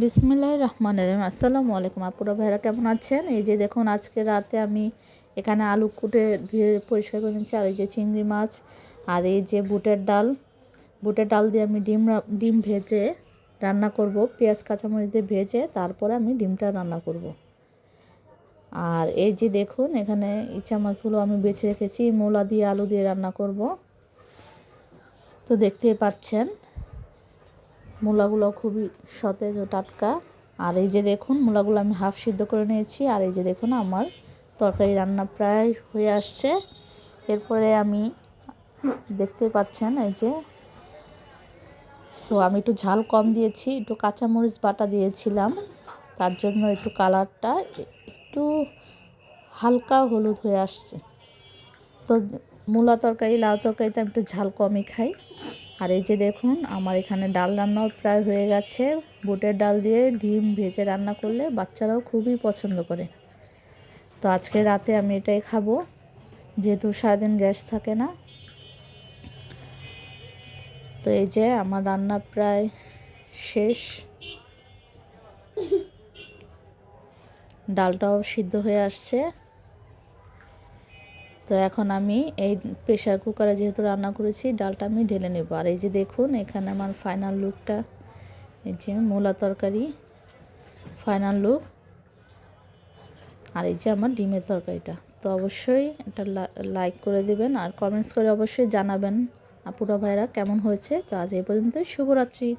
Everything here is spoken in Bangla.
বিসমিল্লাহির রহমানির রহিম। আসসালামু আলাইকুম আপুরা ভাইরা, কেমন আছেন? এই যে দেখুন, আজকে রাতে আমি এখানে আলু কুটে ধুয়ে পরিষ্কার করে নিচ্ছি, আর এই যে চিংড়ি মাছ, আর এই যে বুটের ডাল দিয়ে আমি ডিম ভেজে রান্না করব, পেঁয়াজ কাঁচামরিচ দিয়ে ভেজে তারপরে আমি ডিমটা রান্না করব। আর এই যে দেখুন, এখানে ইচা মাছগুলো আমি বেছে রেখেছি, মূলা দিয়ে আলু দিয়ে রান্না করব। তো দেখতেই পাচ্ছেন মূলাগুলো খুবই সতেজ ও টাটকা। আর এই যে দেখুন, মূলাগুলো আমি হাফ সিদ্ধ করে নিয়েছি। আর এই যে দেখুন, আমার তরকারি রান্না প্রায় হয়ে আসছে। এরপরে আমি দেখতে পাচ্ছেন এই যে, তো আমি একটু ঝাল কম দিয়েছি, একটু কাঁচামরিচ বাটা দিয়েছিলাম, তার জন্য একটু কালারটা একটু হালকা হলুদ হয়ে আসছে। তো মূলা তরকারি, লাউ তরকারিতে আমি একটু ঝাল কমই খাই। আর এই যে দেখুন, আমার এখানে ডাল রান্নাও প্রায় হয়ে গেছে। বুটের ডাল দিয়ে ডিম ভেজে রান্না করলে বাচ্চারাও খুবই পছন্দ করে। তো আজকে রাতে আমি এটাই খাবো, যেহেতু সারাদিন গ্যাস থাকে না। তো এই যে আমার রান্না প্রায় শেষ, ডালটাও সিদ্ধ হয়ে আসছে। তো এখন আমি এই প্রেশার কুকারে যেহেতু রান্না করেছি, ডালটা আমি ঢেলে নেব। আর এই যে দেখুন, এখানে আমার ফাইনাল লুকটা, এই যে মূলা তরকারি ফাইনাল লুক, আর এই যে আমার ডিমের তরকারিটা। তো অবশ্যই এটা লাইক করে দিবেন আর কমেন্টস করে অবশ্যই জানাবেন আপুরা ভাইরা কেমন হয়েছে। তো আজ এই পর্যন্তই, শুভরাত্রি।